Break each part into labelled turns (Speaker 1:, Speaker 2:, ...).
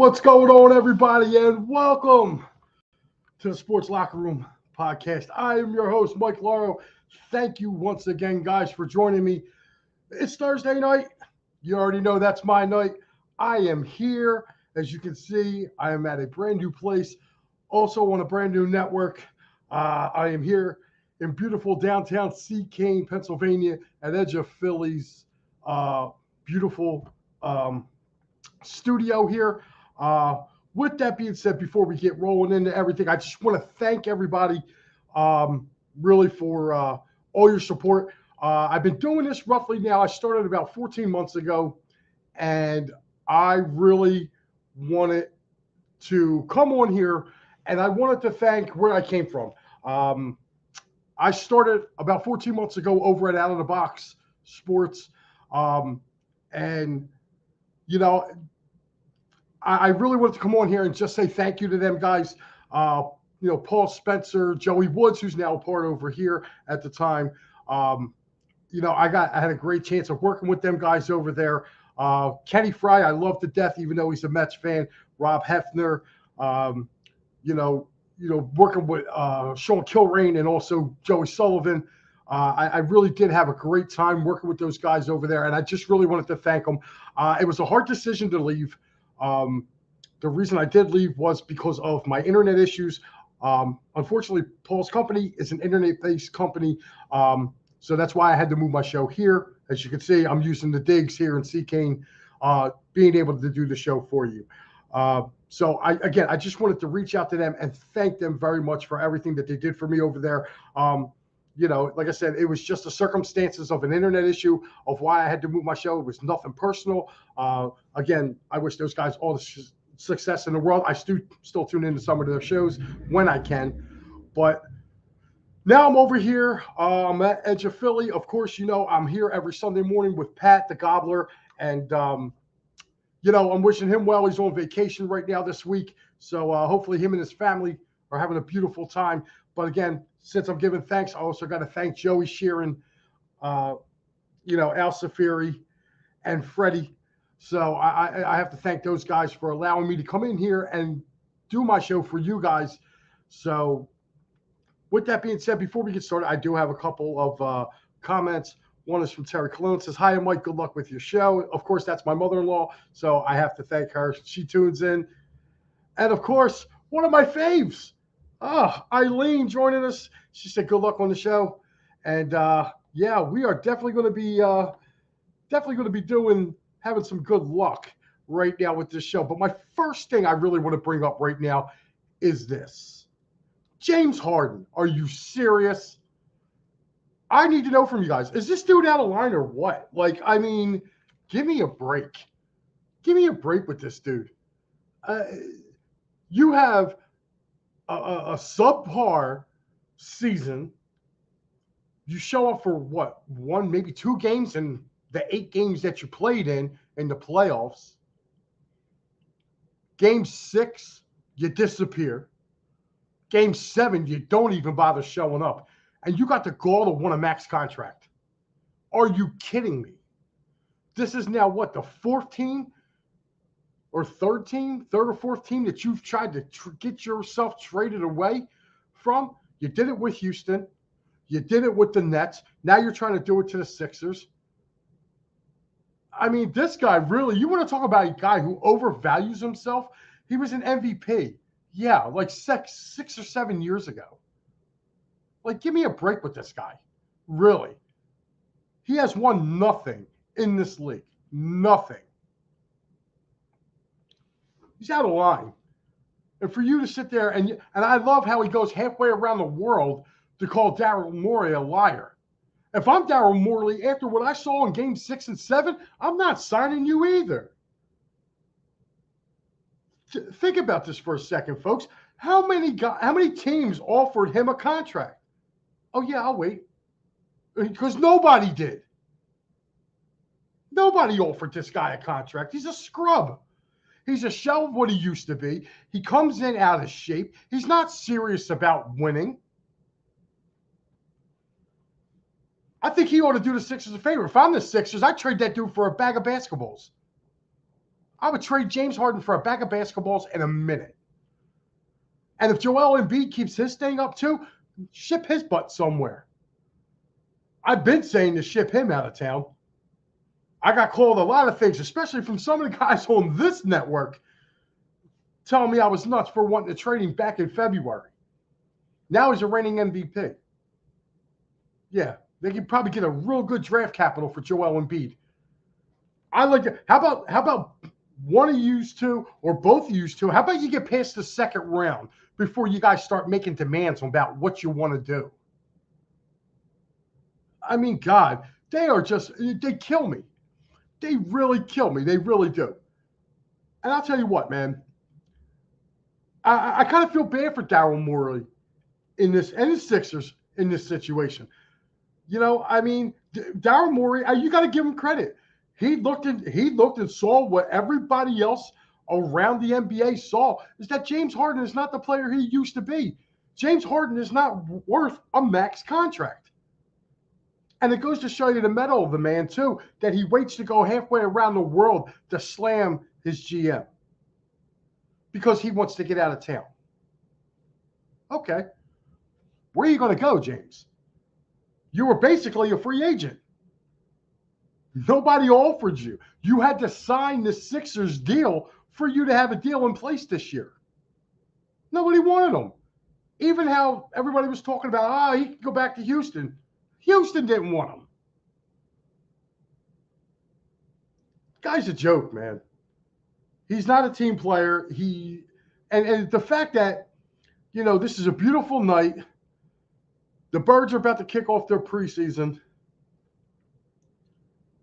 Speaker 1: What's going on, everybody, and welcome to the Sports Locker Room podcast. I am your host, Mike Lauro. Thank you once again, guys, for joining me. It's Thursday night. You already know that's my night. I am here. As you can see, I am at a brand new place, also on a brand new network. I am here in beautiful downtown Seacane, Pennsylvania, at edge of Philly's beautiful studio here. With that being said, before we get rolling into everything, I just want to thank everybody really for all your support. I've been doing this roughly now. I started about 14 months ago, and I really wanted to come on here, and I wanted to thank where I came from. I started about 14 months ago over at Out of the Box Sports, and you know, I really wanted to come on here and just say thank you to them guys. Paul Spencer, Joey Woods, who's now a part over here at the time. I had a great chance of working with them guys over there. Kenny Fry, I love to death, even though he's a Mets fan. Rob Hefner, working with Sean Kilrain and also Joey Sullivan. I really did have a great time working with those guys over there, and I just really wanted to thank them. It was a hard decision to leave. The reason I did leave was because of my internet issues. Unfortunately, Paul's company is an internet-based company, so that's why I had to move my show here. As you can see, I'm using the digs here in Seacane, being able to do the show for you. So I just wanted to reach out to them and thank them very much for everything that they did for me over there. Like I said, it was just the circumstances of an internet issue of why I had to move my show. It was nothing personal. Again, I wish those guys all the success in the world. I still tune into some of their shows when I can. But now I'm over here. I'm at edge of Philly. Of course, I'm here every Sunday morning with Pat, the Gobbler. And, I'm wishing him well. He's on vacation right now this week. So hopefully him and his family are having a beautiful time. But again, since I'm giving thanks, I also got to thank Joey Sheeran, Al Safiri, and Freddie. So I have to thank those guys for allowing me to come in here and do my show for you guys. So with that being said, before we get started, I do have a couple of comments. One is from Terry Cologne. Says, "Hi, Mike. Good luck with your show." Of course, that's my mother-in-law, so I have to thank her. She tunes in. And, of course, one of my faves, Eileen, joining us. She said, "Good luck on the show." And, we are definitely going to be having some good luck right now with this show. But my first thing I really want to bring up right now is this. James Harden, are you serious? I need to know from you guys. Is this dude out of line or what? Give me a break. Give me a break with this dude. You have a subpar season. You show up for what? One, maybe two games in the 8 games that you played in the playoffs. Game 6, you disappear. Game 7, you don't even bother showing up. And you got the gall to want a max contract. Are you kidding me? This is now what, the 4th team or 3rd or 4th team that you've tried to get yourself traded away from? You did it with Houston. You did it with the Nets. Now you're trying to do it to the Sixers. I mean, this guy really, you want to talk about a guy who overvalues himself? He was an MVP. Yeah, like 6 or 7 years ago. Give me a break with this guy. Really. He has won nothing in this league. Nothing. He's out of line. And for you to sit there, and I love how he goes halfway around the world to call Daryl Morey a liar. If I'm Daryl Morey, after what I saw in Game 6 and 7, I'm not signing you either. Think about this for a second, folks. How many teams offered him a contract? Oh, yeah, I'll wait. Because nobody did. Nobody offered this guy a contract. He's a scrub. He's a shell of what he used to be. He comes in out of shape. He's not serious about winning. I think he ought to do the Sixers a favor. If I'm the Sixers, I'd trade that dude for a bag of basketballs. I would trade James Harden for a bag of basketballs in a minute. And if Joel Embiid keeps his thing up too, ship his butt somewhere. I've been saying to ship him out of town. I got called a lot of things, especially from some of the guys on this network, telling me I was nuts for wanting to trade him back in February. Now he's a reigning MVP. Yeah, they could probably get a real good draft capital for Joel Embiid. I like it. How about one of you two or both of you two? How about you get past the second round before you guys start making demands about what you want to do? I mean, God, they kill me. They really kill me. They really do. And I'll tell you what, man. I kind of feel bad for Daryl Morey in this, and the Sixers in this situation. You know, I mean, Daryl Morey, you got to give him credit. He looked and saw what everybody else around the NBA saw, is that James Harden is not the player he used to be. James Harden is not worth a max contract. And it goes to show you the mettle of the man, too, that he waits to go halfway around the world to slam his GM because he wants to get out of town. Okay. Where are you going to go, James? You were basically a free agent. Nobody offered you. You had to sign the Sixers deal for you to have a deal in place this year. Nobody wanted him. Even how everybody was talking about, he could go back to Houston. Houston didn't want him. Guy's a joke, man. He's not a team player. And the fact that, you know, this is a beautiful night. The Birds are about to kick off their preseason.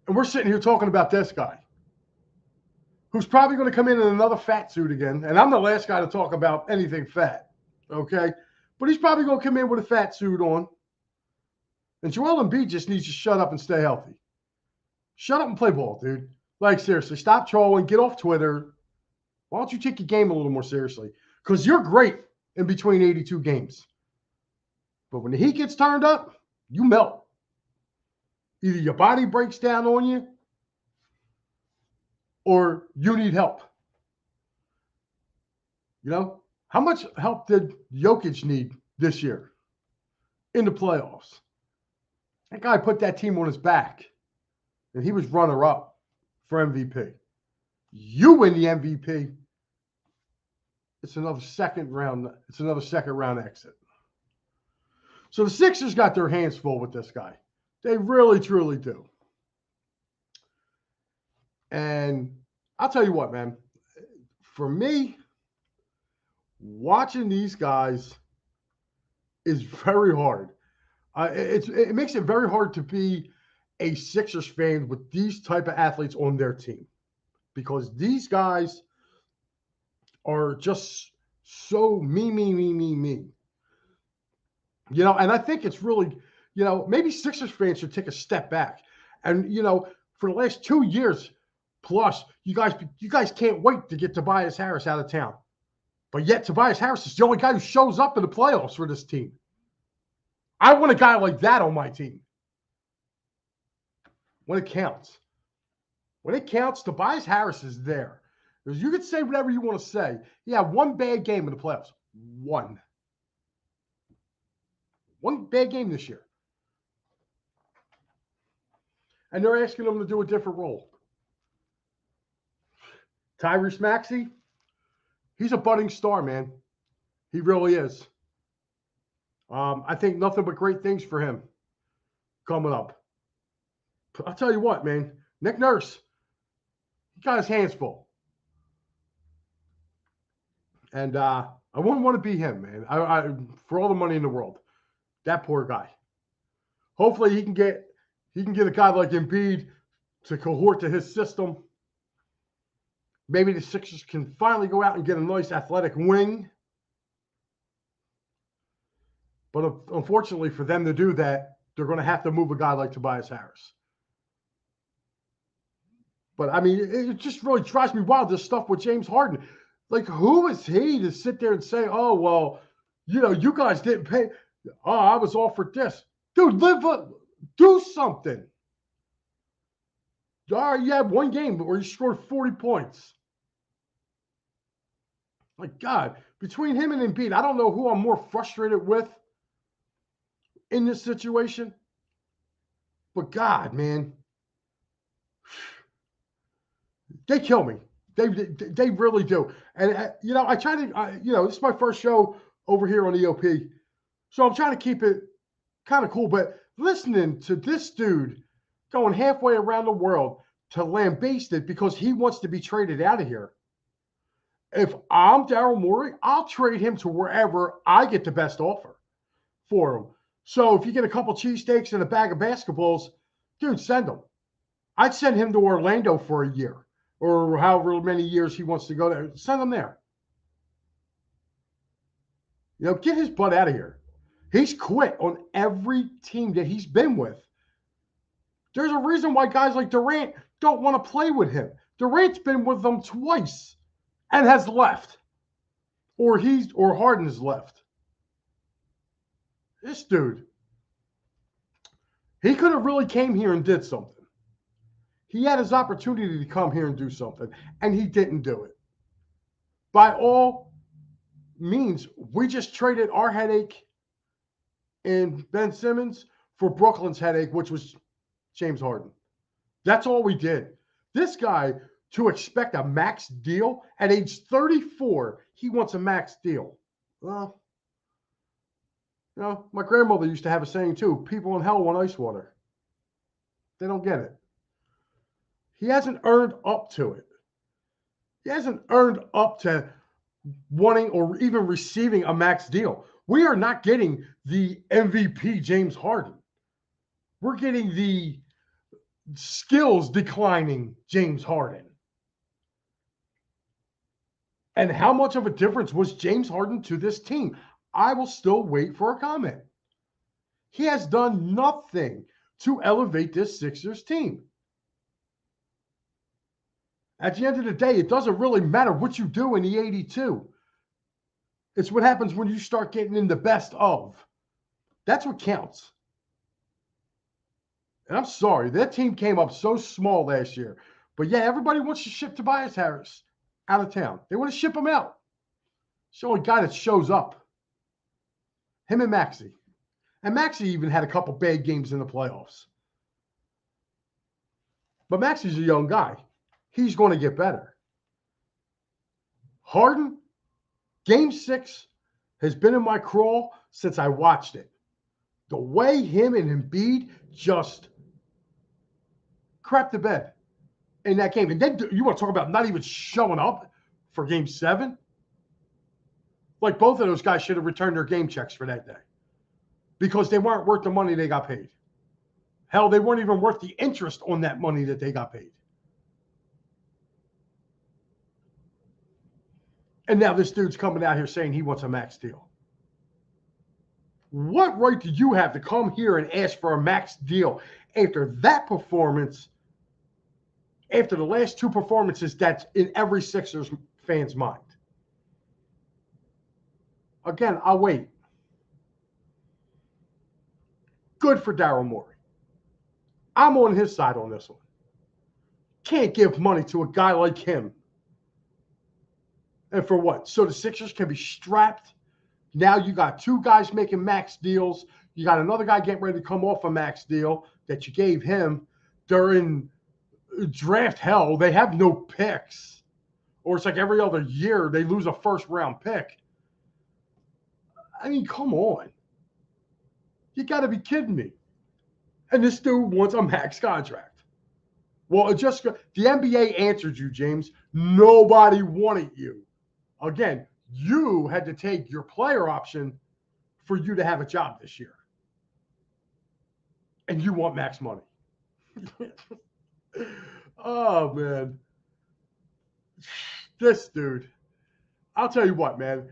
Speaker 1: And we're sitting here talking about this guy who's probably going to come in another fat suit again. And I'm the last guy to talk about anything fat, okay? But he's probably going to come in with a fat suit on. And Joel Embiid just needs to shut up and stay healthy. Shut up and play ball, dude. Like, seriously, stop trolling. Get off Twitter. Why don't you take your game a little more seriously? Because you're great in between 82 games. But when the heat gets turned up, you melt. Either your body breaks down on you or you need help. You know, how much help did Jokic need this year in the playoffs? That guy put that team on his back, and he was runner-up for MVP. You win the MVP, it's another second round exit. So the Sixers got their hands full with this guy. They really, truly do. And I'll tell you what, man. For me, watching these guys is very hard. It makes it very hard to be a Sixers fan with these type of athletes on their team, because these guys are just so me. You know, and I think it's really, you know, maybe Sixers fans should take a step back. And, you know, for the last 2 years plus, you guys can't wait to get Tobias Harris out of town. But yet Tobias Harris is the only guy who shows up in the playoffs for this team. I want a guy like that on my team. When it counts. When it counts, Tobias Harris is there. Because you can say whatever you want to say. He had one bad game in the playoffs. One bad game this year. And they're asking him to do a different role. Tyrese Maxey, he's a budding star, man. He really is. I think nothing but great things for him coming up. I'll tell you what, man. Nick Nurse, he got his hands full. And I wouldn't want to be him, man. I for all the money in the world. That poor guy. Hopefully he can get a guy like Embiid to cohort to his system. Maybe the Sixers can finally go out and get a nice athletic wing. But unfortunately for them to do that, they're going to have to move a guy like Tobias Harris. But, I mean, it just really drives me wild, this stuff with James Harden. Like, who is he to sit there and say, oh, well, you know, you guys didn't pay. Oh, I was offered this. Dude, do something. All right, you had one game where you scored 40 points. Like, God, between him and Embiid, I don't know who I'm more frustrated with in this situation. But God, man, they kill me. They really do. And, I try to, this is my first show over here on EOP. So I'm trying to keep it kind of cool. But listening to this dude going halfway around the world to lambaste it because he wants to be traded out of here. If I'm Daryl Morey, I'll trade him to wherever I get the best offer for him. So if you get a couple cheesesteaks and a bag of basketballs, dude, send him. I'd send him to Orlando for a year or however many years he wants to go there. Send him there. Get his butt out of here. He's quit on every team that he's been with. There's a reason why guys like Durant don't want to play with him. Durant's been with them twice and has left. Or Harden has left. This dude, he could have really came here and did something. He had his opportunity to come here and do something, and he didn't do it. By all means, we just traded our headache in Ben Simmons for Brooklyn's headache, which was James Harden. That's all we did. This guy, to expect a max deal at age 34, he wants a max deal. Well, my grandmother used to have a saying too, people in hell want ice water. They don't get it. He hasn't earned up to it. He hasn't earned up to wanting or even receiving a max deal. We are not getting the MVP James Harden. We're getting the skills declining James Harden. And how much of a difference was James Harden to this team? I will still wait for a comment. He has done nothing to elevate this Sixers team. At the end of the day, it doesn't really matter what you do in the 82. It's what happens when you start getting in the best of. That's what counts. And I'm sorry, that team came up so small last year. But yeah, everybody wants to ship Tobias Harris out of town. They want to ship him out. It's the only guy that shows up. Him and Maxey. And Maxey even had a couple bad games in the playoffs. But Maxey's a young guy. He's going to get better. Harden, Game 6 has been in my crawl since I watched it. The way him and Embiid just crapped the bed in that game. And then you want to talk about not even showing up for Game 7? Like both of those guys should have returned their game checks for that day because they weren't worth the money they got paid. Hell, they weren't even worth the interest on that money that they got paid. And now this dude's coming out here saying he wants a max deal. What right do you have to come here and ask for a max deal after that performance, after the last two performances that's in every Sixers fan's mind? Again, I'll wait. Good for Daryl Morey. I'm on his side on this one. Can't give money to a guy like him. And for what? So the Sixers can be strapped. Now you got two guys making max deals. You got another guy getting ready to come off a max deal that you gave him. They're in draft hell. They have no picks. Or it's like every other year they lose a first-round pick. I mean, come on. You got to be kidding me. And this dude wants a max contract. Well, the NBA answered you, James. Nobody wanted you. Again, you had to take your player option for you to have a job this year. And you want max money. Oh, man. This dude. I'll tell you what, man.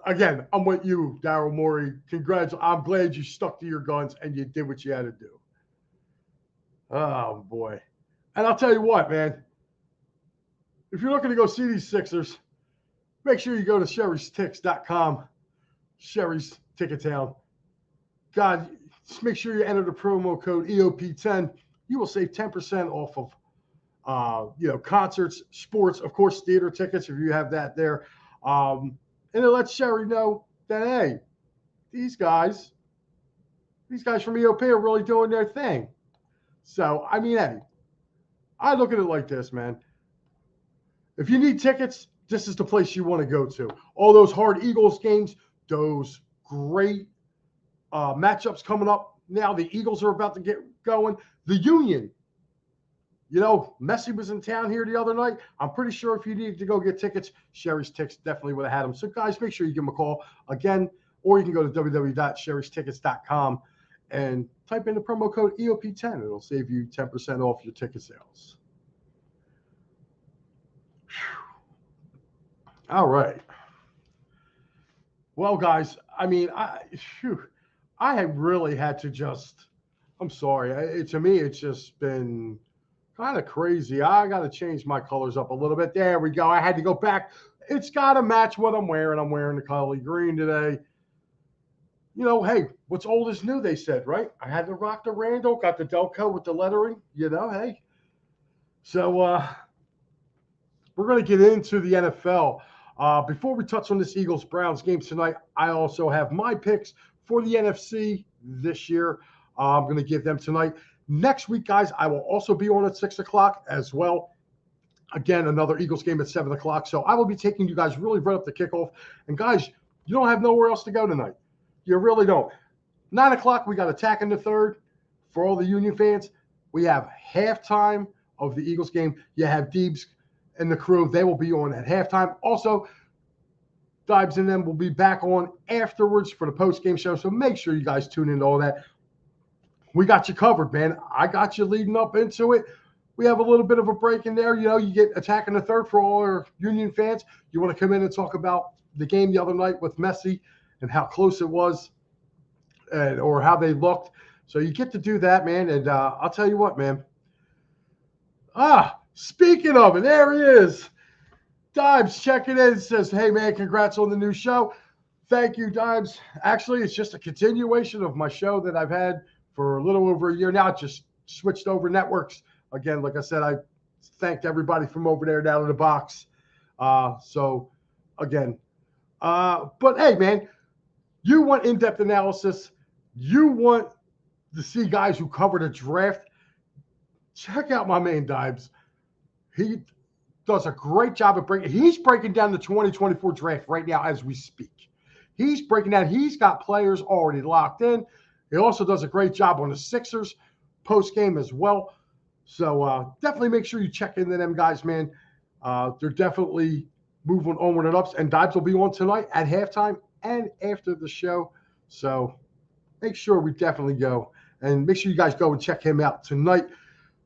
Speaker 1: Again, I'm with you, Daryl Morey. Congratulations. I'm glad you stuck to your guns and you did what you had to do. Oh, boy. And I'll tell you what, man. If you're looking to go see these Sixers, make sure you go to sherrystix.com. Sherry's Ticket Town. God, just make sure you enter the promo code EOP10. You will save 10% off of, concerts, sports, of course, theater tickets if you have that there. And it lets Sherry know that, hey, these guys from EOP are really doing their thing. So, I mean, hey, I look at it like this, man. If you need tickets, this is the place you want to go to. All those hard Eagles games, those great matchups coming up. Now the Eagles are about to get going. The Union, Messi was in town here the other night. I'm pretty sure if you needed to go get tickets, Sherry's Tickets definitely would have had them. So, guys, make sure you give them a call again, or you can go to www.sherrystickets.com and type in the promo code EOP10. It'll save you 10% off your ticket sales. All right. Well, guys, I mean, I have really had to just, I'm sorry. To me, it's just been kind of crazy. I got to change my colors up a little bit. There we go. I had to go back. It's got to match what I'm wearing. I'm wearing the color green today. Hey, what's old is new, they said, right? I had to rock the Randall, got the Delco with the lettering, hey. So we're going to get into the NFL. Before we touch on this Eagles-Browns game tonight, I also have my picks for the NFC this year. I'm going to give them tonight. Next week, guys, I will also be on at 6 o'clock as well. Again, another Eagles game at 7 o'clock. So I will be taking you guys really right up the kickoff. And, guys, you don't have nowhere else to go tonight. You really don't. 9 o'clock, we got Attack in the Third. For all the Union fans, we have halftime of the Eagles game. You have Deebs and the crew. They will be on at halftime. Also, Dibes and them will be back on afterwards for the post-game show. So make sure you guys tune into all that. We got you covered, man. I got you leading up into it. We have a little bit of a break in there. You get Attack in the Third for all our Union fans. You want to come in and talk about the game the other night with Messi and how close it was or how they looked. So you get to do that, man. And I'll tell you what, man. Speaking of it, there he is. Dibes checking in, says, hey, man, congrats on the new show. Thank you, Dibes. Actually, it's just a continuation of my show that I've had for a little over a year now. It just switched over networks. Again, like I said, I thanked everybody from over there down in the box. So, again. But, hey, man, you want in-depth analysis. You want to see guys who covered a draft. Check out my man, Dibes. He does a great job of he's breaking down the 2024 draft right now as we speak. He's breaking down. He's got players already locked in. He also does a great job on the Sixers post-game as well. So definitely make sure you check into them guys, man. They're definitely moving onward and ups. And Dibes will be on tonight at halftime and after the show. So make sure we definitely go. And make sure you guys go and check him out tonight.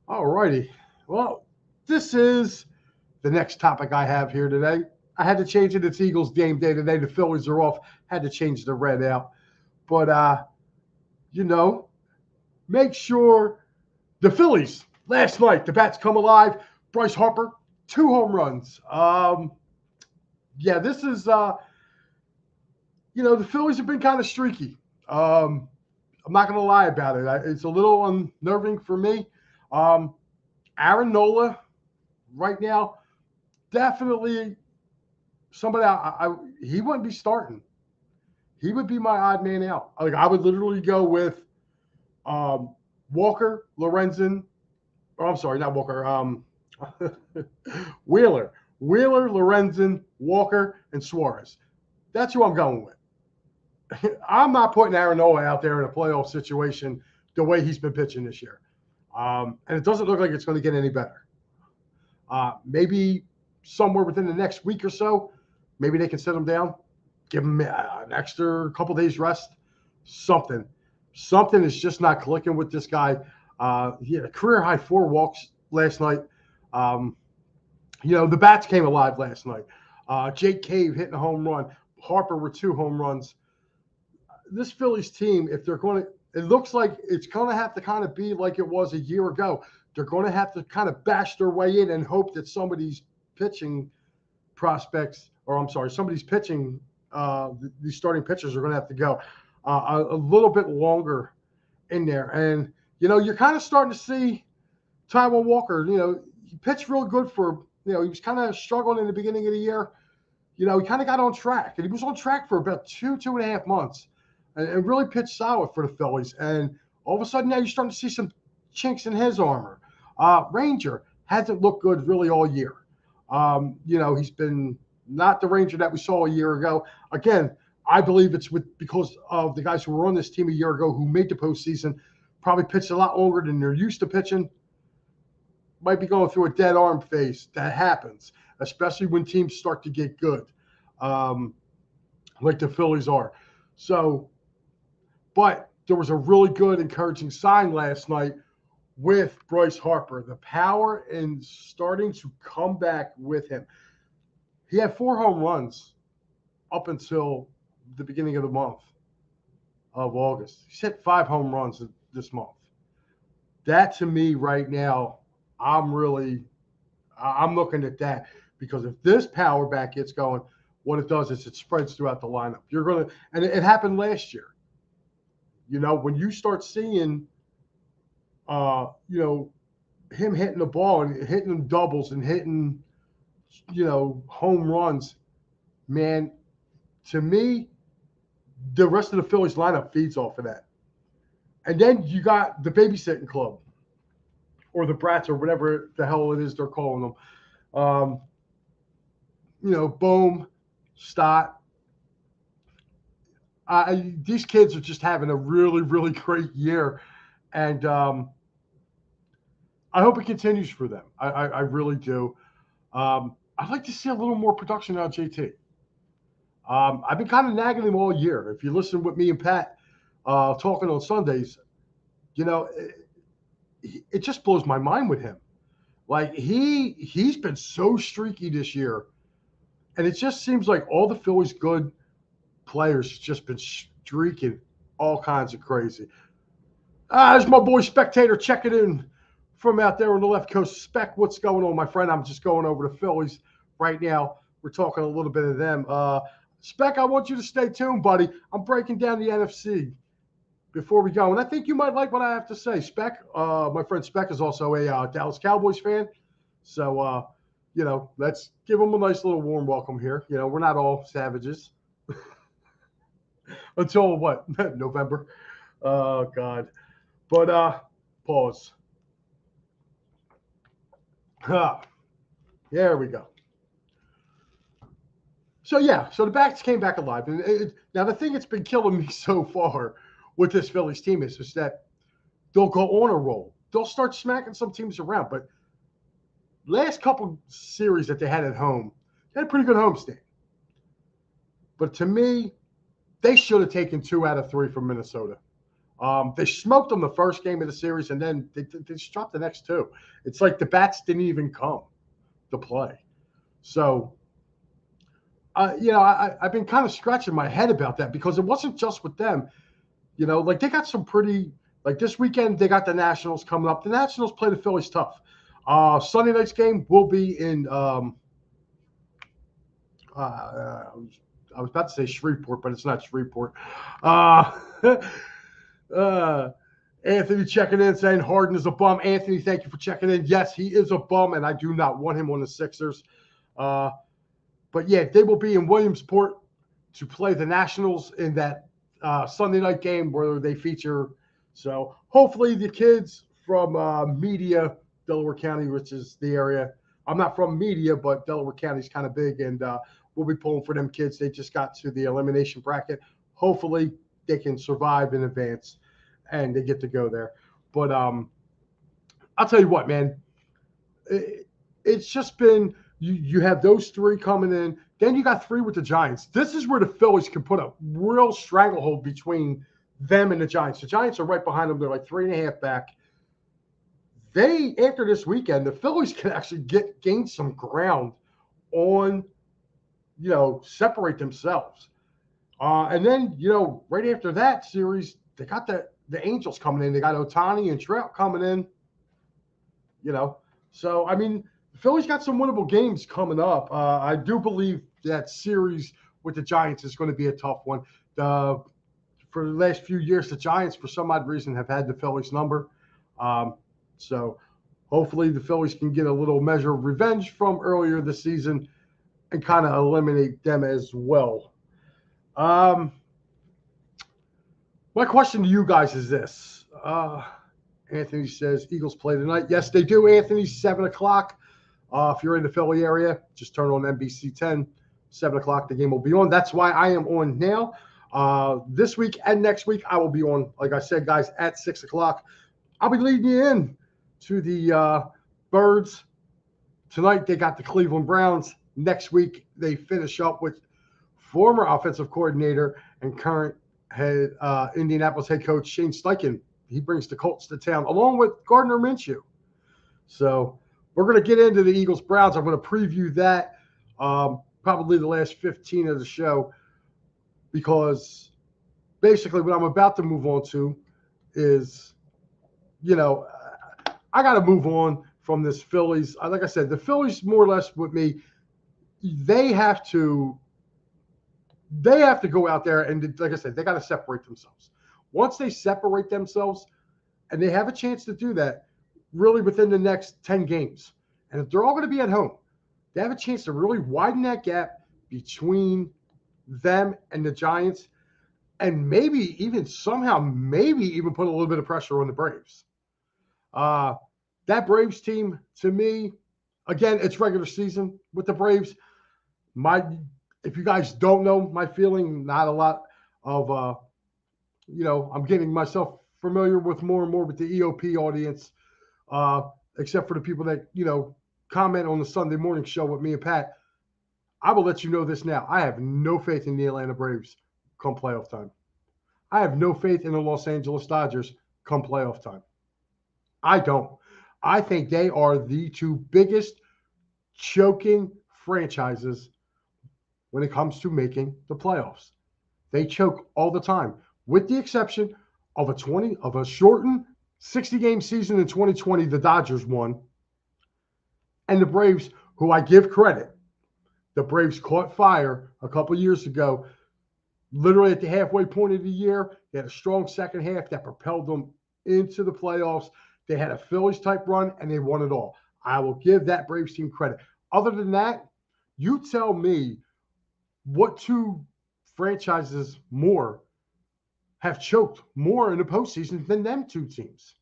Speaker 1: All righty. Well, this is the next topic I have here today. I had to change it. It's Eagles game day today. The Phillies are off. Had to change the red out. But, make sure the Phillies, last night, the bats come alive. Bryce Harper, 2 home runs. This is, the Phillies have been kind of streaky. I'm not going to lie about it. It's a little unnerving for me. Aaron Nola, right now, definitely somebody he wouldn't be starting. He would be my odd man out. Like I would literally go with Walker, Lorenzen, or I'm sorry, not Walker. Wheeler, Lorenzen, Walker, and Suarez. That's who I'm going with. I'm not putting Aaron Nola out there in a playoff situation the way he's been pitching this year. And it doesn't look like it's going to get any better. Maybe somewhere within the next week or so, maybe they can sit him down, give him an extra couple days rest, something. Something is just not clicking with this guy. He had a career-high 4 walks last night. The bats came alive last night. Jake Cave hitting a home run. Harper with 2 home runs. This Phillies team, if they're going to – it looks like it's going to have to kind of be like it was a year ago. They're going to have to kind of bash their way in and hope that somebody's pitching prospects – or I'm sorry, somebody's pitching these starting pitchers are going to have to go a little bit longer in there. And, you're kind of starting to see Taijuan Walker, he pitched real good for, he was kind of struggling in the beginning of the year. he kind of got on track, and he was on track for about 2.5 months, and really pitched solid for the Phillies. And all of a sudden now you're starting to see some chinks in his armor. Ranger hasn't looked good really all year. He's been not the Ranger that we saw a year ago. Again, I believe it's because of the guys who were on this team a year ago who made the postseason, probably pitched a lot longer than they're used to pitching. Might be going through a dead arm phase. That happens, especially when teams start to get good, like the Phillies are. So, but there was a really good, encouraging sign last night with Bryce Harper. The power and starting to come back with him. He had 4 home runs up until the beginning of the month of August. He's hit 5 home runs this month. That, to me, right now, I'm looking at that, because if this power back gets going, what it does is it spreads throughout the lineup. And it happened last year. When you start seeing, him hitting the ball and hitting doubles and hitting, home runs, man, to me, the rest of the Phillies lineup feeds off of that. And then you got the babysitting club, or the brats, or whatever the hell it is they're calling them. Bohm, Stott. These kids are just having a really, really great year. And I hope it continues for them. I really do. I'd like to see a little more production out of JT. I've been kind of nagging him all year. If you listen with me and Pat talking on Sundays, it just blows my mind with him. Like, he's been so streaky this year, and it just seems like all the Phillies' good players just been streaking all kinds of crazy. There's my boy Spectator checking in from out there on the left coast. Spec, what's going on, my friend? I'm just going over to Phillies right now. We're talking a little bit of them. Spec, I want you to stay tuned, buddy. I'm breaking down the NFC before we go. And I think you might like what I have to say. Spec, my friend Spec is also a Dallas Cowboys fan. So, let's give him a nice little warm welcome here. We're not all savages. Until what? November? Oh, God. But, pause. There we go. So the backs came back alive. And now the thing that's been killing me so far with this Phillies team is that they'll go on a roll. They'll start smacking some teams around. But last couple series that they had at home, they had a pretty good homestand. But to me, they should have taken 2 out of 3 from Minnesota. They smoked them the first game of the series, and then they just dropped the next 2. It's like the bats didn't even come to play. So, I've been kind of scratching my head about that, because it wasn't just with them. They got some pretty – like this weekend, they got the Nationals coming up. The Nationals play the Phillies tough. Sunday night's game will be in I was about to say Shreveport, but it's not Shreveport. Anthony checking in saying Harden is a bum. Anthony, thank you for checking in. Yes, he is a bum, and I do not want him on the Sixers. But yeah, they will be in Williamsport to play the Nationals in that Sunday night game where they feature. So hopefully the kids from Media, Delaware County, which is the area. I'm not from Media, but Delaware County is kind of big, and we'll be pulling for them kids. They just got to the elimination bracket. Hopefully they can survive in advance and they get to go there. But I'll tell you what, man, it's just been you have those 3 coming in. Then you got 3 with the Giants. This is where the Phillies can put a real stranglehold between them and the Giants. The Giants are right behind them. They're like 3.5 back. After this weekend, the Phillies can actually gain some ground on, separate themselves. And then, right after that series, they got the Angels coming in. They got Ohtani and Trout coming in, So, I mean, the Phillies got some winnable games coming up. I do believe that series with the Giants is going to be a tough one. For the last few years, the Giants, for some odd reason, have had the Phillies number. So hopefully the Phillies can get a little measure of revenge from earlier this season and kind of eliminate them as well. My question to you guys is this. Anthony says Eagles play tonight. Yes, they do, Anthony, 7 o'clock. If you're in the Philly area, just turn on NBC 10. 7 o'clock, the game will be on. That's why I am on now. This week and next week, I will be on, like I said, guys, at 6 o'clock. I'll be leading you in to the Birds. Tonight, they got the Cleveland Browns. Next week, they finish up with former offensive coordinator and current Indianapolis head coach Shane Steichen. He brings the Colts to town, along with Gardner Minshew. So we're going to get into the Eagles-Browns. I'm going to preview that probably the last 15 of the show, because basically what I'm about to move on to is, I got to move on from this Phillies. Like I said, the Phillies, more or less with me, they have to go out there and, like I said, they got to separate themselves. Once they separate themselves, and they have a chance to do that really within the next 10 games, and if they're all going to be at home, they have a chance to really widen that gap between them and the Giants, and maybe even put a little bit of pressure on the Braves. That Braves team, to me, again, it's regular season with the Braves. If you guys don't know my feeling, not a lot of, I'm getting myself familiar with more and more with the EOP audience, except for the people that, comment on the Sunday morning show with me and Pat. I will let you know this now. I have no faith in the Atlanta Braves come playoff time. I have no faith in the Los Angeles Dodgers come playoff time. I don't. I think they are the two biggest choking franchises when it comes to making the playoffs. They choke all the time, with the exception of a shortened 60-game season in 2020. The Dodgers won, and the Braves, who I give credit, the Braves caught fire a couple years ago. Literally at the halfway point of the year, they had a strong second half that propelled them into the playoffs. They had a Phillies-type run, and they won it all. I will give that Braves team credit. Other than that, you tell me what two franchises more have choked more in the postseason than them two teams.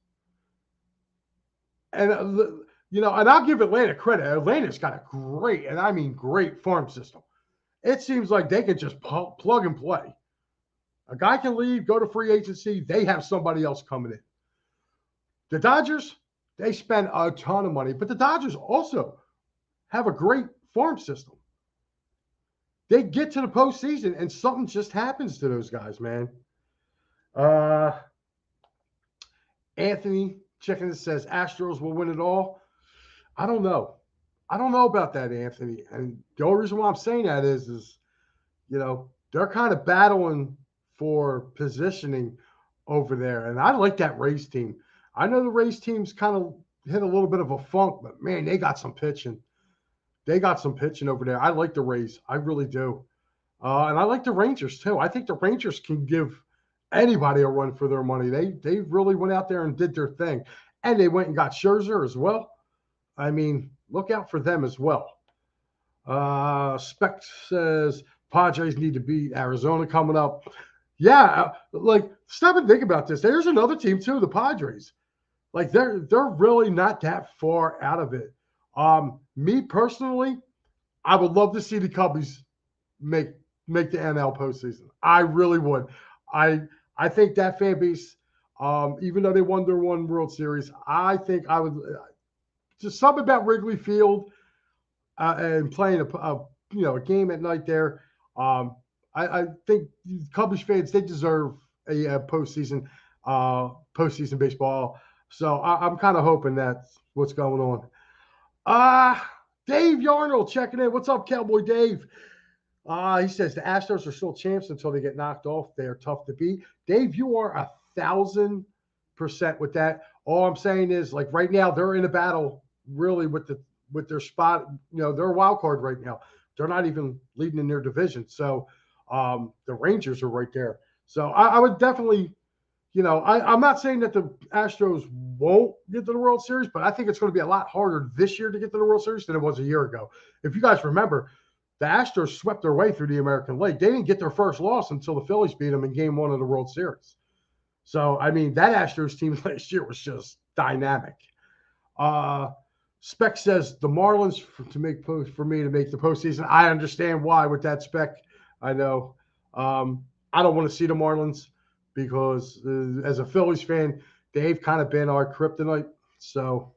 Speaker 1: And, and I'll give Atlanta credit. Atlanta's got a great, and I mean great, farm system. It seems like they can just plug and play. A guy can leave, go to free agency. They have somebody else coming in. The Dodgers, they spend a ton of money, but the Dodgers also have a great farm system. They get to the postseason, and something just happens to those guys, man. Anthony checking this says Astros will win it all. I don't know. I don't know about that, Anthony. And the only reason why I'm saying that is they're kind of battling for positioning over there. And I like that Rays team. I know the Rays team's kind of hit a little bit of a funk, but man, they got some pitching. They got some pitching over there. I like the Rays. I really do. And I like the Rangers too. I think the Rangers can give anybody a run for their money. They really went out there and did their thing. And they went and got Scherzer as well. I mean, look out for them as well. Spec says Padres need to beat Arizona coming up. Yeah, stop and think about this. There's another team too, the Padres. They're really not that far out of it. Me personally, I would love to see the Cubbies make the NL postseason. I really would. I think that fan base, even though they won their one World Series, I think I would just something about Wrigley Field and playing a game at night there. I think Cubbies fans, they deserve a postseason baseball. So I'm kind of hoping that's what's going on. Dave Yarnell checking in. What's up, Cowboy Dave? He says the Astros are still champs until they get knocked off. They are tough to beat. Dave, you are 1,000% with that. All I'm saying is, right now, they're in a battle really with their spot. They're a wild card right now. They're not even leading in their division. So the Rangers are right there. So I would definitely, I'm not saying that the Astros won't get to the World Series, but I think it's going to be a lot harder this year to get to the World Series than it was a year ago. If you guys remember, the Astros swept their way through the American League. They didn't get their first loss until the Phillies beat them in Game 1 of the World Series. So, I mean, that Astros team last year was just dynamic. Spec says the Marlins for me to make the postseason. I understand why with that, Spec. I know. I don't want to see the Marlins because as a Phillies fan, they've kind of been our kryptonite. So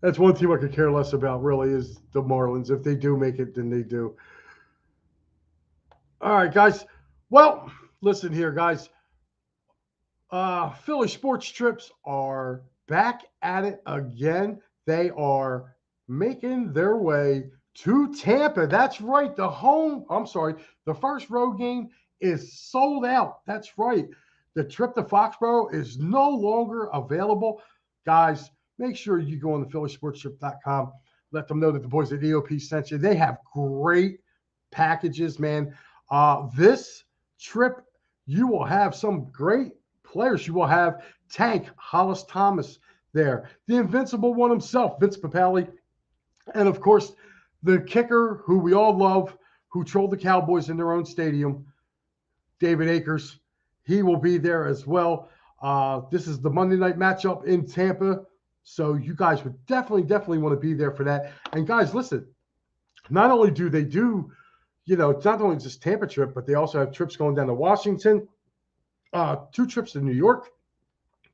Speaker 1: that's one team I could care less about, really, is the Marlins. If they do make it, then they do. All right, guys. Well, listen here, guys. Philly sports trips are back at it again. They are making their way to Tampa. That's right. The first road game is sold out. That's right. The trip to Foxborough is no longer available. Guys, make sure you go on the phillysportstrip.com. Let them know that the boys at EOP sent you. They have great packages, man. This trip, you will have some great players. You will have Tank, Hollis Thomas there, the invincible one himself, Vince Papale, and of course, the kicker who we all love, who trolled the Cowboys in their own stadium, David Akers. He will be there as well. This is the Monday night matchup in Tampa, so you guys would definitely want to be there for that. And guys, listen, not only do they do, it's not only just Tampa trip, but they also have trips going down to Washington, 2 trips to New York,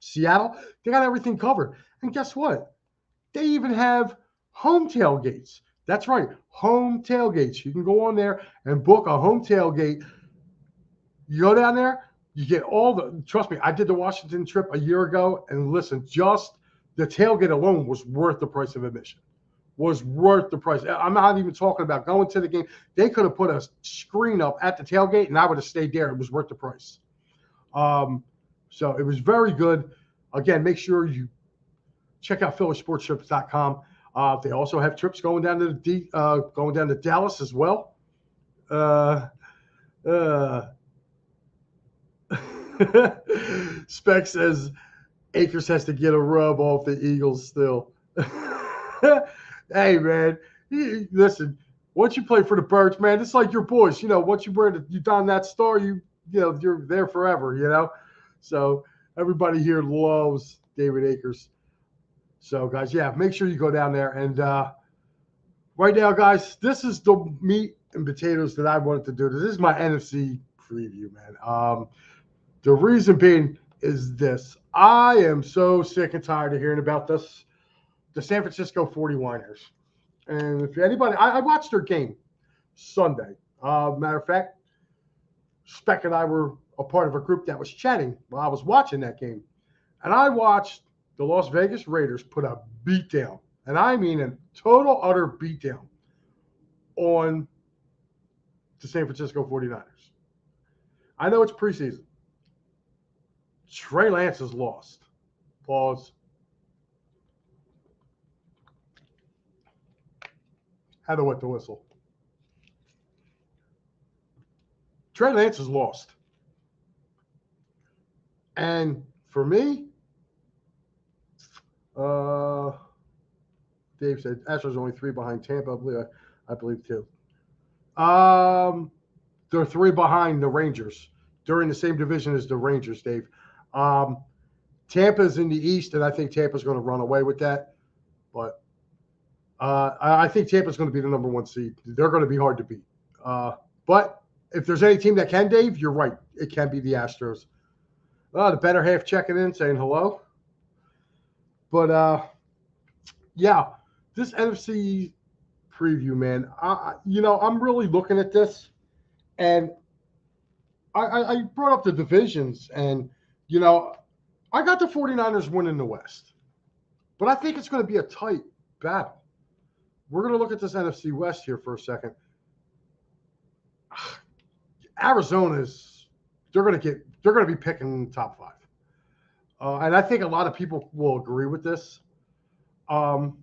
Speaker 1: Seattle. They got everything covered. And guess what? They even have home tailgates. That's right, home tailgates. You can go on there and book a home tailgate. You go down there, you get trust me, I did the Washington trip a year ago, and listen, just the tailgate alone was worth the price of admission. Was worth the price. I'm not even talking about going to the game. They could have put a screen up at the tailgate, and I would have stayed there. It was worth the price. So it was very good. Again, make sure you check out phillysportstrips.com. They also have trips going down to Dallas as well. Spec says Akers has to get a rub off the Eagles still. Hey, man, listen, once you play for the Birds, man, it's like your boys. Once you don that star, you're there forever, So everybody here loves David Akers. So, guys, yeah, make sure you go down there. And right now, guys, this is the meat and potatoes that I wanted to do. This is my NFC preview, man. The reason being is this. I am so sick and tired of hearing about this. The San Francisco 49ers. And if anybody, I watched their game Sunday. Matter of fact, Spec and I were a part of a group that was chatting while I was watching that game. And I watched the Las Vegas Raiders put a beatdown, and I mean a total, utter beatdown on the San Francisco 49ers. I know it's preseason. Trey Lance is lost. Pause. Had to wet the whistle. Trey Lance is lost. And for me, Dave said Astros only 3 behind Tampa. I believe 2. They're 3 behind the Rangers. They're in the same division as the Rangers, Dave. Tampa's in the East, and I think Tampa's going to run away with that. But I think Tampa's going to be the number 1 seed. They're going to be hard to beat. But if there's any team that can, Dave, you're right. It can be the Astros. The better half checking in, saying hello. But, yeah, this NFC preview, man, I'm really looking at this. And I brought up the divisions. And, I got the 49ers winning the West. But I think it's going to be a tight battle. We're going to look at this NFC West here for a second. Arizona's they're going to be picking top 5. And I think a lot of people will agree with this. In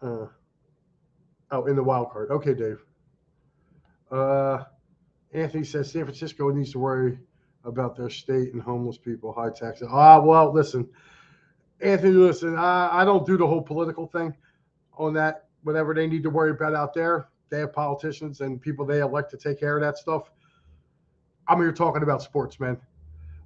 Speaker 1: the wild card. Okay, Dave. Anthony says San Francisco needs to worry about their state and homeless people, high taxes. Well, listen, Anthony, I don't do the whole political thing. on that. Whatever they need to worry about out there, they have politicians and people they elect to take care of that stuff. I'm here talking about sports, man.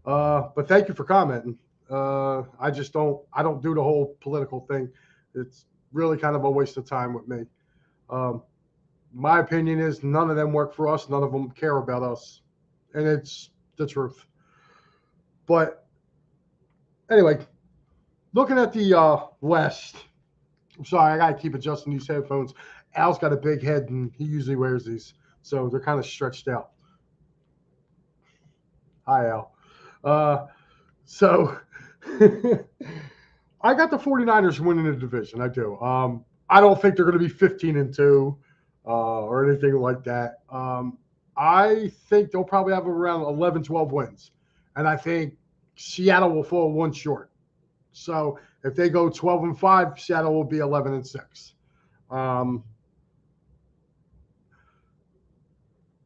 Speaker 1: But thank you for commenting. I don't do the whole political thing. It's really kind of a waste of time with me. My opinion is none of them work for us. None of them care about us. And it's the truth. But anyway, looking at the West, I'm sorry, I got to keep adjusting these headphones. Al's got a big head, and he usually wears these. So they're kind of stretched out. Hi, Al. So I got the 49ers winning the division. I do. I don't think they're going to be 15-2 or anything like that. I think they'll probably have around 11, 12 wins. And I think Seattle will fall one short. So if they go 12-5, Seattle will be 11-6.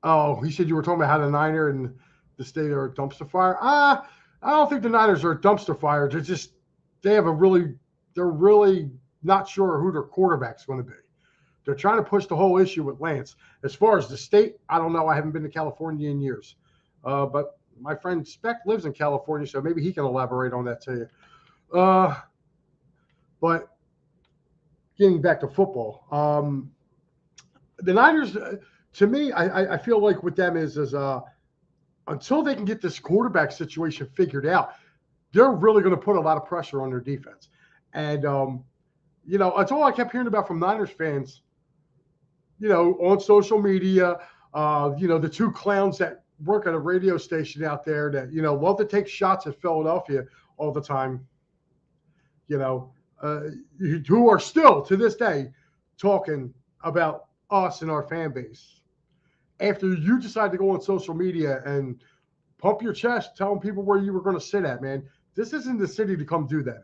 Speaker 1: Oh, he said you were talking about how the Niners and the state are a dumpster fire. I don't think the Niners are a dumpster fire. They're really not sure who their quarterback's going to be. They're trying to push the whole issue with Lance. As far as the state, I don't know. I haven't been to California in years. But my friend Speck lives in California, so maybe he can elaborate on that to you. But getting back to football, the Niners, to me, I feel like with them is until they can get this quarterback situation figured out, they're really going to put a lot of pressure on their defense. And, that's all I kept hearing about from Niners fans, on social media, the two clowns that work at a radio station out there that, love to take shots at Philadelphia all the time, who are still to this day talking about us and our fan base. After you decide to go on social media and pump your chest, telling people where you were going to sit at, man, this isn't the city to come do that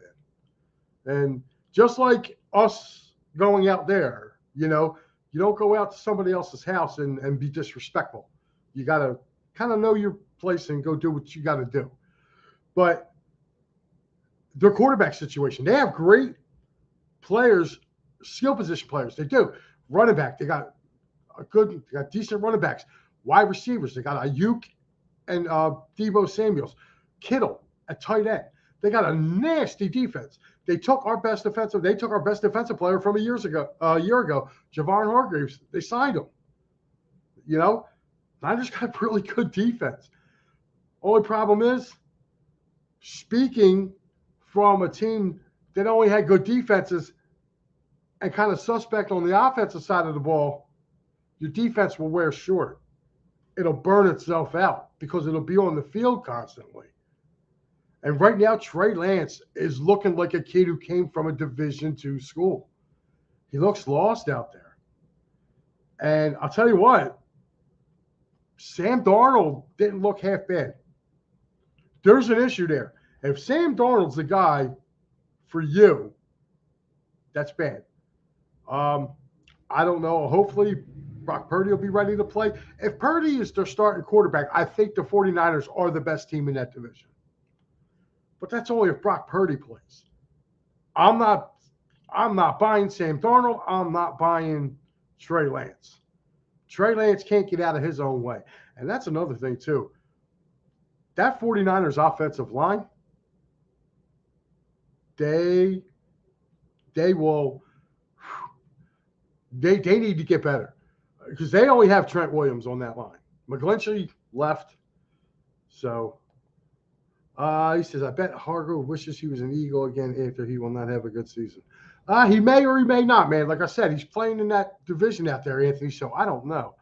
Speaker 1: in. And just like us going out there, you don't go out to somebody else's house and be disrespectful. You got to kind of know your place and go do what you got to do. But their quarterback situation, they have great players, skill position players. They do. Running back, they got decent running backs. Wide receivers, they got Ayuk and Deebo Samuels. Kittle at tight end. They got a nasty defense. They took our best defensive player from a year ago, Javon Hargreaves. They signed him. Niners got really good defense. Only problem is, speaking from a team that only had good defenses and kind of suspect on the offensive side of the ball, your defense will wear short. It'll burn itself out because it'll be on the field constantly. And right now, Trey Lance is looking like a kid who came from a Division II school. He looks lost out there. And I'll tell you what, Sam Darnold didn't look half bad. There's an issue there. If Sam Darnold's the guy for you, that's bad. I don't know. Hopefully, Brock Purdy will be ready to play. If Purdy is their starting quarterback, I think the 49ers are the best team in that division. But that's only if Brock Purdy plays. I'm not buying Sam Darnold. I'm not buying Trey Lance. Trey Lance can't get out of his own way. And that's another thing, too. That 49ers offensive line, they need to get better because they only have Trent Williams on that line. McGlinchey left. So he says, I bet Hargrove wishes he was an Eagle again after he will not have a good season. He may or he may not, man. Like I said, he's playing in that division out there, Anthony, so I don't know.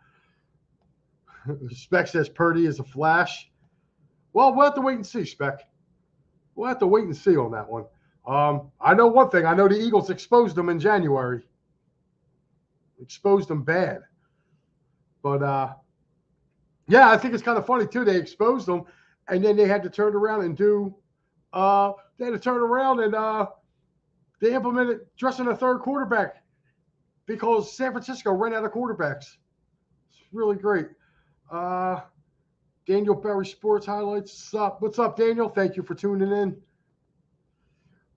Speaker 1: Spec says Purdy is a flash. Well, we'll have to wait and see, Spec. We'll have to wait and see on that one. I know one thing. I know the Eagles exposed them in January. Exposed them bad. But, yeah, I think it's kind of funny, too. They exposed them, and then they had to turn around and they implemented dressing a third quarterback because San Francisco ran out of quarterbacks. It's really great. Daniel Berry Sports Highlights. What's up, Daniel? Thank you for tuning in.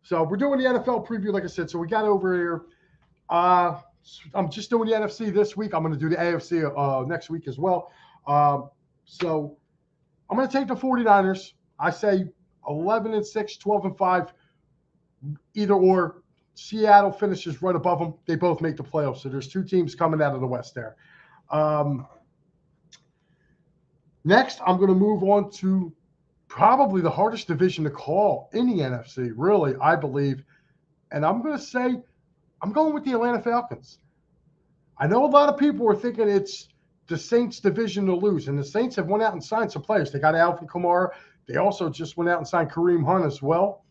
Speaker 1: So we're doing the NFL preview, like I said. So we got over here. Uh, I'm just doing the NFC this week. I'm going to do the AFC next week as well. So I'm going to take the 49ers. I say 11-6, 12-5, either or. Seattle finishes right above them. They both make the playoffs. So there's two teams coming out of the West there. Next, I'm going to move on to probably the hardest division to call in the NFC, really, I believe. And I'm going to say I'm going with the Atlanta Falcons. I know a lot of people were thinking it's the Saints division to lose, and the Saints have went out and signed some players. They got Alvin Kamara. They also just went out and signed Kareem Hunt as well.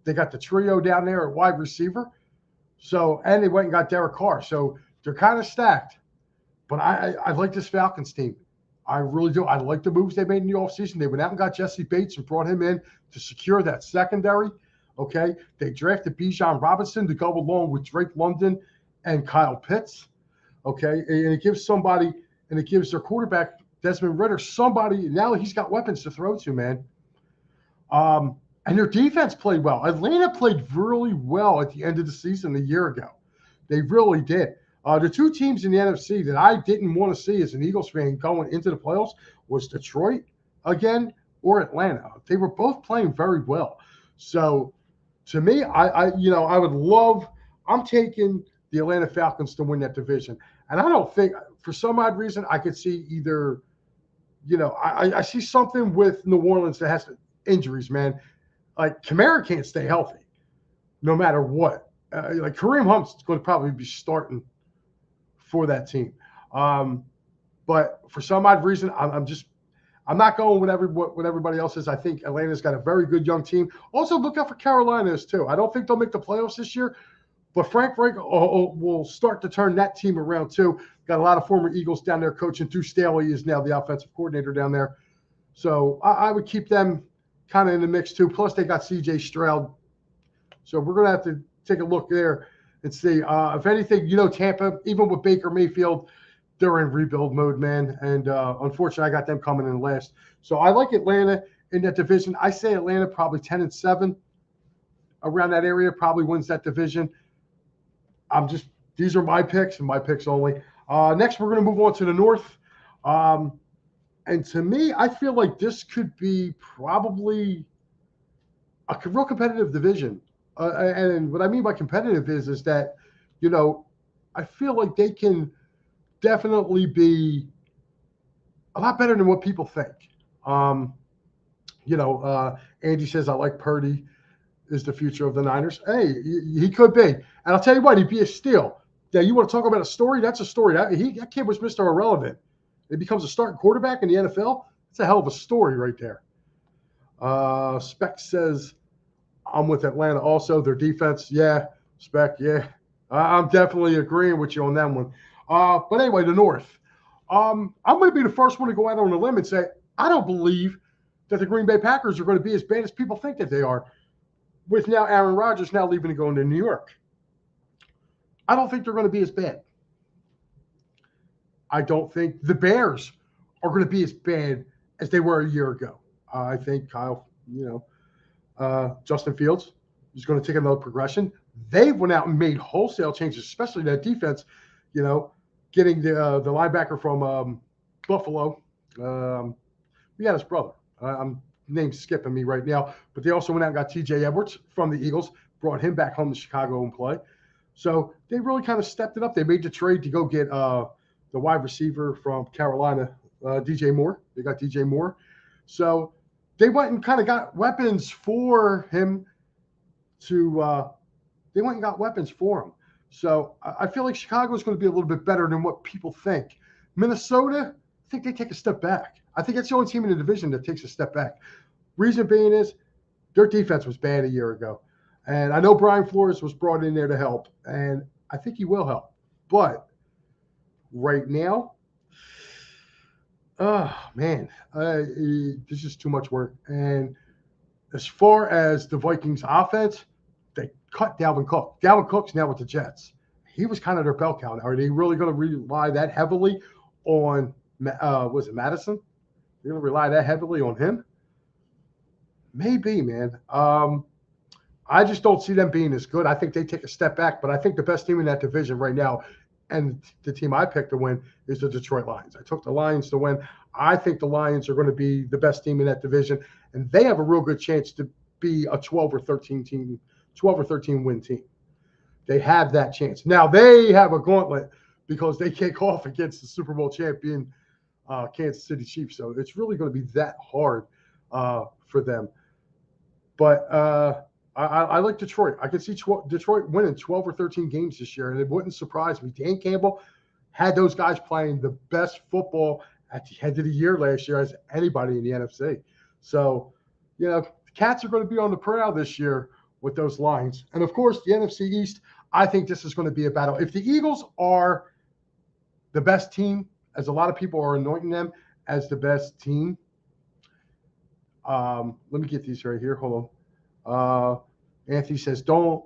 Speaker 1: They got the trio down there at wide receiver. So, and they went and got Derek Carr. So they're kind of stacked. But I like this Falcons team. I really do. I like the moves they made in the offseason. They went out and got Jesse Bates and brought him in to secure that secondary. Okay. They drafted Bijan Robinson to go along with Drake London and Kyle Pitts. Okay. And it gives their quarterback, Desmond Ridder, somebody. Now he's got weapons to throw to, man. And their defense played well. Atlanta played really well at the end of the season a year ago. They really did. The two teams in the NFC that I didn't want to see as an Eagles fan going into the playoffs was Detroit again or Atlanta. They were both playing very well. So to me, I'm taking the Atlanta Falcons to win that division. And I don't think, for some odd reason, I could see either, I see something with New Orleans that has injuries, man. Like Kamara can't stay healthy no matter what. Like Kareem Hunt's going to probably be starting for that team. But for some odd reason, I'm not going with what everybody else is. I think Atlanta's got a very good young team. Also, look out for Carolina's too. I don't think they'll make the playoffs this year, but Frank Reich will start to turn that team around too. Got a lot of former Eagles down there coaching. Drew Staley is now the offensive coordinator down there. So I would keep them kind of in the mix too. Plus, they got C.J. Stroud. So we're going to have to take a look there and see. If anything, Tampa, even with Baker Mayfield, they're in rebuild mode, man. And unfortunately, I got them coming in last. So I like Atlanta in that division. I say Atlanta probably 10-7 around that area, probably wins that division. These are my picks and my picks only. Next, we're going to move on to the North. And to me, I feel like this could be probably a real competitive division. And what I mean by competitive is that, I feel like they can definitely be a lot better than what people think. Andy says, I like Purdy is the future of the Niners. Hey, he could be. And I'll tell you what, he'd be a steal. Now, you want to talk about a story? That's a story. That kid was Mr. Irrelevant. It becomes a starting quarterback in the NFL. It's a hell of a story right there. Spec says, I'm with Atlanta also. Their defense, yeah. Spec, yeah. I'm definitely agreeing with you on that one. But anyway, the North. I'm going to be the first one to go out on a limb and say, I don't believe that the Green Bay Packers are going to be as bad as people think that they are, with now Aaron Rodgers now leaving and going to New York. I don't think they're going to be as bad. I don't think the Bears are going to be as bad as they were a year ago. I think Justin Fields is going to take another progression. They went out and made wholesale changes, especially that defense, getting the linebacker from Buffalo. We got his brother. I'm name's skipping me right now. But they also went out and got T.J. Edwards from the Eagles, brought him back home to Chicago and play. So they really kind of stepped it up. They made the trade to go get the wide receiver from Carolina, DJ Moore. They got DJ Moore. So they went and kind of got weapons for him they went and got weapons for him. So I feel like Chicago is going to be a little bit better than what people think. Minnesota, I think they take a step back. I think that's the only team in the division that takes a step back. Reason being is their defense was bad a year ago. And I know Brian Flores was brought in there to help, and I think he will help. But right now, this is too much work. And as far as the Vikings offense, they cut Dalvin Cook. Dalvin Cook's now with the Jets. He was kind of their bell cow. Are they really going to rely that heavily on, was it Madison? They're going to rely that heavily on him? Maybe, man. I just don't see them being as good. I think they take a step back, but I think the best team in that division right now, and the team I picked to win, is the Detroit Lions. I took the Lions to win. I think the Lions are going to be the best team in that division, and they have a real good chance to be a 12 or 13 win team. They have that chance. Now they have a gauntlet because they kick off against the Super Bowl champion Kansas City Chiefs. So it's really going to be that hard for them. But I like Detroit. I can see Detroit winning 12 or 13 games this year, and it wouldn't surprise me. Dan Campbell had those guys playing the best football at the end of the year last year as anybody in the NFC. So, the Cats are going to be on the prowl this year with those Lions. And, of course, the NFC East, I think this is going to be a battle. If the Eagles are the best team, as a lot of people are anointing them as the best team, let me get these right here. Hold on. Anthony says, don't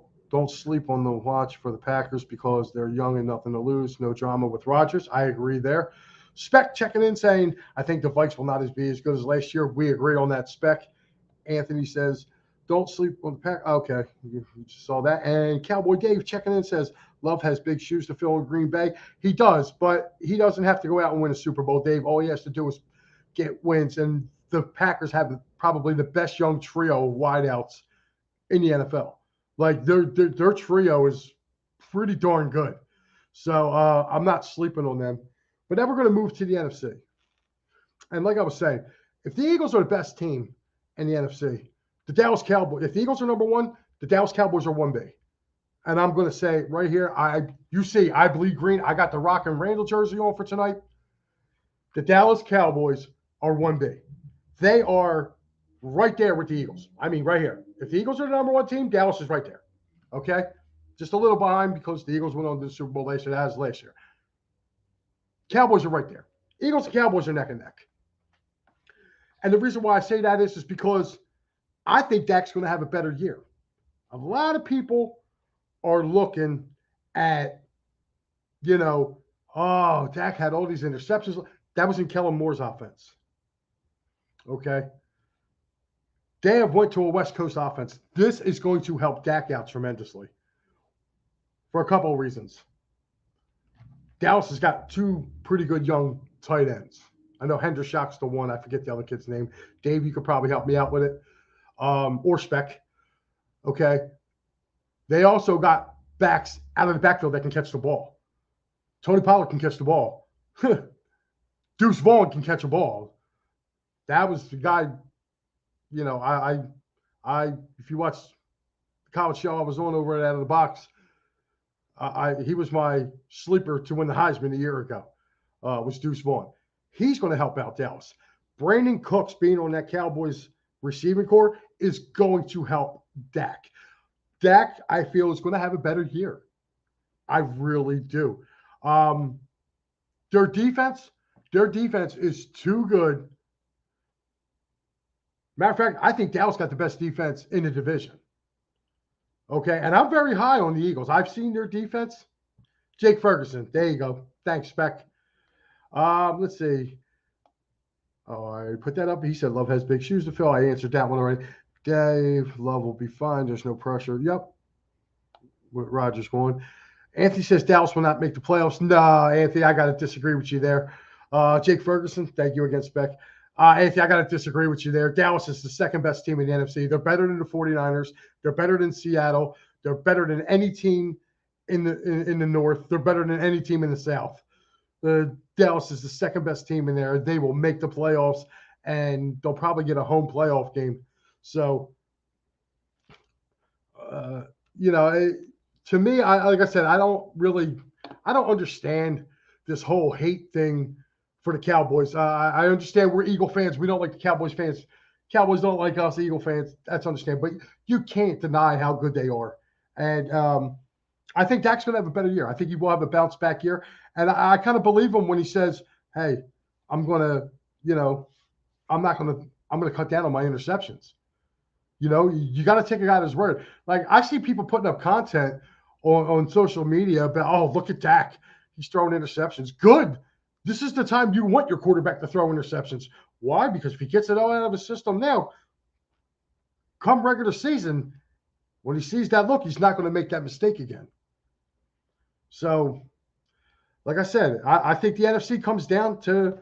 Speaker 1: sleep on the watch for the Packers because they're young and nothing to lose. No drama with Rodgers. I agree there. Spec checking in saying, I think the Vikes will not be as good as last year. We agree on that, Spec. Anthony says, don't sleep on the Packers. Okay, you just saw that. And Cowboy Dave checking in says, Love has big shoes to fill in Green Bay. He does, but he doesn't have to go out and win a Super Bowl, Dave. All he has to do is get wins. And the Packers have probably the best young trio of wideouts in the NFL. Like their trio is pretty darn good. So I'm not sleeping on them. But now we're going to move to the NFC. And like I was saying, if the Eagles are the best team in the NFC, the Dallas Cowboys, if the Eagles are number one, the Dallas Cowboys are 1B. And I'm going to say right here, I bleed green. I got the Rock and Randall jersey on for tonight. The Dallas Cowboys are 1B. They are right there with the Eagles. I mean, right here. If the Eagles are the number one team, Dallas is right there. Okay? Just a little behind because the Eagles went on to the Super Bowl last year. That was last year. Cowboys are right there. Eagles and Cowboys are neck and neck. And the reason why I say that is because I think Dak's going to have a better year. A lot of people are looking at, Dak had all these interceptions. That was in Kellen Moore's offense. Okay? They have went to a West Coast offense. This is going to help Dak out tremendously for a couple of reasons. Dallas has got two pretty good young tight ends. I know Hendershock's the one. I forget the other kid's name. Dave, you could probably help me out with it. Or Spec. Okay? They also got backs out of the backfield that can catch the ball. Tony Pollard can catch the ball. Deuce Vaughn can catch a ball. That was the guy, if you watch the college show I was on over at Out of the Box, he was my sleeper to win the Heisman a year ago, was Deuce Vaughn. He's going to help out Dallas. Brandon Cooks being on that Cowboys receiving corps is going to help Dak. Dak, I feel, is going to have a better year. I really do. Their defense is too good. Matter of fact, I think Dallas got the best defense in the division. Okay, and I'm very high on the Eagles. I've seen their defense. Jake Ferguson, there you go. Thanks, Spec. Let's see. Oh, I put that up. He said Love has big shoes to fill. I answered that one already. Dave, Love will be fine. There's no pressure. Yep. With Rodgers going. Anthony says Dallas will not make the playoffs. No, Anthony, I got to disagree with you there. Jake Ferguson, thank you again, Spec. Anthony, I got to disagree with you there. Dallas is the second best team in the NFC. They're better than the 49ers. They're better than Seattle. They're better than any team in the North. They're better than any team in the South. Dallas is the second best team in there. They will make the playoffs, and they'll probably get a home playoff game. So, to me, like I said, I don't understand this whole hate thing for the Cowboys. I understand we're Eagle fans. We don't like the Cowboys fans. Cowboys don't like us, Eagle fans. That's understandable. But you can't deny how good they are. And I think Dak's going to have a better year. I think he will have a bounce back year. And I kind of believe him when he says, hey, I'm going to cut down on my interceptions. You got to take a guy at his word. Like, I see people putting up content on social media about, oh, look at Dak. He's throwing interceptions. Good. This is the time you want your quarterback to throw interceptions. Why? Because if he gets it all out of his system now, come regular season, When he sees that look, he's not going to make that mistake again. So, like I said, I think the NFC comes down to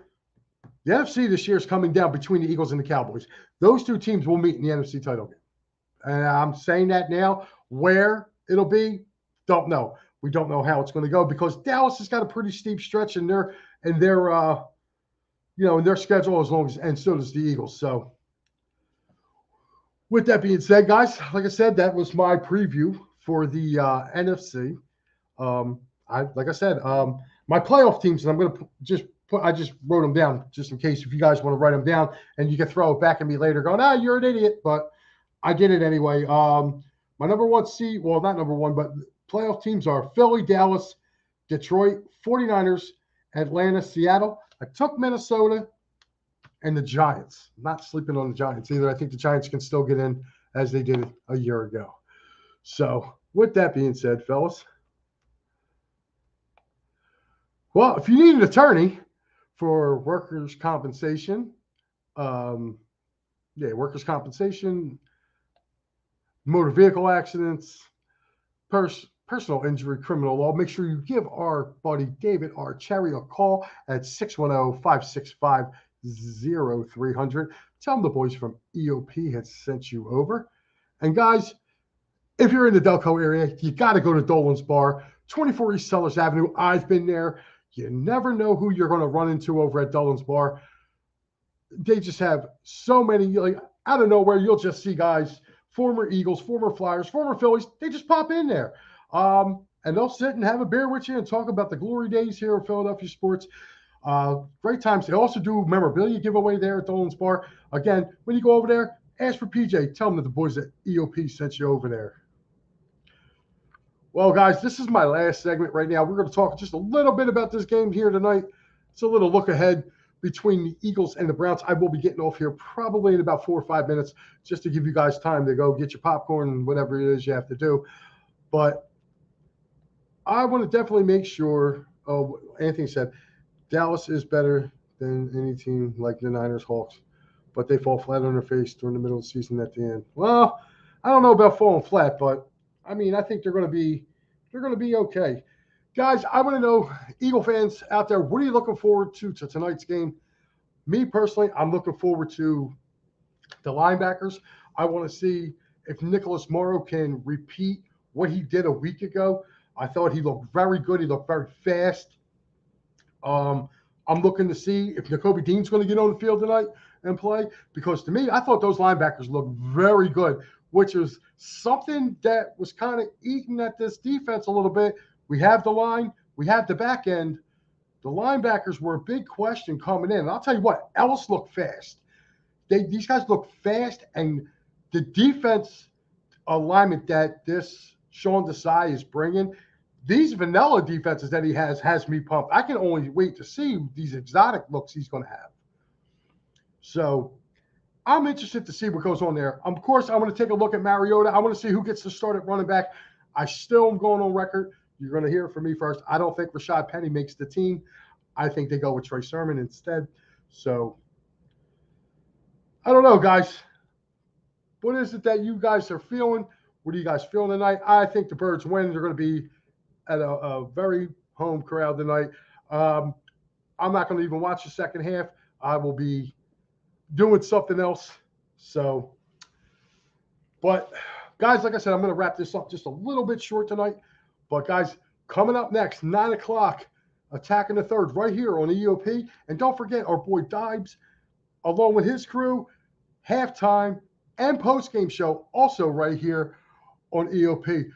Speaker 1: the NFC this year is coming down between the Eagles and the Cowboys. Those two teams will meet in the NFC title game. And I'm saying that now. Where it'll be, don't know. We don't know how it's going to go because Dallas has got a pretty steep stretch in their in their schedule and so does the Eagles. So with that being said, guys, like I said, that was my preview for the NFC. My playoff teams, and I'm going to I just wrote them down just in case if you guys want to write them down and you can throw it back at me later going, you're an idiot, but I did it anyway. My number one seed, well, not number one, but playoff teams are Philly, Dallas, Detroit, 49ers, Atlanta, Seattle. I took Minnesota and the Giants. I'm not sleeping on the Giants either. I think the Giants can still get in as they did a year ago. So with that being said, fellas, well, if you need an attorney for workers' compensation, workers' compensation, motor vehicle accidents, personal injury, criminal law, make sure you give our buddy David R. Cherry a call at 610-565-0300. Tell him the boys from EOP had sent you over. And guys, if you're in the Delco area, you got to go to Dolan's Bar, 24 East Sellers Avenue. I've been there. You never know who you're going to run into over at Dolan's Bar. They just have so many, like out of nowhere, you'll just see guys, former Eagles, former Flyers, former Phillies, they just pop in there. And they'll sit and have a beer with you and talk about the glory days here in Philadelphia sports. Great times. They also do memorabilia giveaway there at Dolan's Bar. Again, when you go over there, ask for PJ. Tell them that the boys at EOP sent you over there. Well, guys, this is my last segment right now. We're going to talk just a little bit about this game here tonight. It's a little look ahead between the Eagles and the Browns. I will be getting off here probably in about 4 or 5 minutes just to give you guys time to go get your popcorn and whatever it is you have to do. But I want to definitely make sure, Anthony said, Dallas is better than any team like the Niners, Hawks, but they fall flat on their face during the middle of the season at the end. Well, I don't know about falling flat, but I mean, I think they're going to be okay. Guys, I want to know, Eagle fans out there, what are you looking forward to tonight's game? Me personally, I'm looking forward to the linebackers. I want to see if Nicholas Morrow can repeat what he did a week ago. I thought he looked very good. He looked very fast. I'm looking to see if Nakobe Dean's going to get on the field tonight and play, because to me, I thought those linebackers looked very good, which is something that was kind of eating at this defense a little bit. We have the line. We have the back end. The linebackers were a big question coming in. And I'll tell you what, Ellis looked fast. These guys look fast, and the defense alignment that this Sean Desai is bringing, these vanilla defenses that he has me pumped. I can only wait to see these exotic looks he's going to have. So I'm interested to see what goes on there. Of course, I want to take a look at Mariota. I want to see who gets to start at running back. I still am going on record. You're going to hear it from me first. I don't think Rashad Penny makes the team. I think they go with Trey Sermon instead. So I don't know, guys. What is it that you guys are feeling? What are you guys feeling tonight? I think the Birds win. They're going to be at a very home crowd tonight. I'm not going to even watch the second half. I will be doing something else. So, but guys, like I said, I'm going to wrap this up just a little bit short tonight. But guys, coming up next, 9 o'clock, Attacking the Third right here on EOP. And don't forget our boy Dibes, along with his crew, halftime and post-game show, also right here on EOP.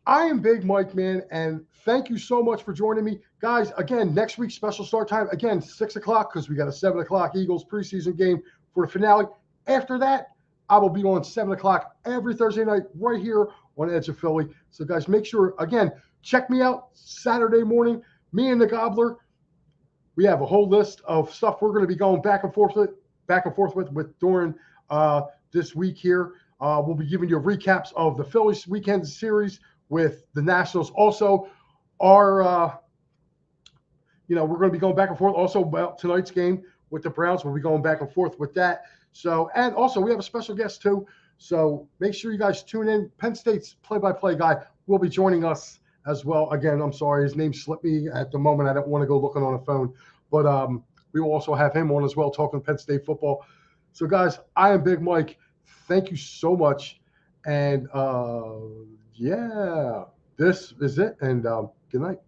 Speaker 1: I am Big Mike, man, and thank you so much for joining me. Guys, again, next week's special start time, again, 6 o'clock, because we got a 7 o'clock Eagles preseason game for the finale. After that, I will be on 7 o'clock every Thursday night right here on Edge of Philly. So, guys, make sure, again, check me out Saturday morning. Me and the Gobbler, we have a whole list of stuff we're going to be going back and forth with during this week here. We'll be giving you recaps of the Phillies weekend series with the Nationals. Also, we're going to be going back and forth also about tonight's game with the Browns. We'll be going back and forth with that. So, and also we have a special guest too. So make sure you guys tune in. Penn State's play-by-play guy will be joining us as well. Again, I'm sorry, his name slipped me at the moment. I don't want to go looking on a phone, but we will also have him on as well, talking Penn State football. So, guys, I am Big Mike. Thank you so much. And yeah, this is it. And good night.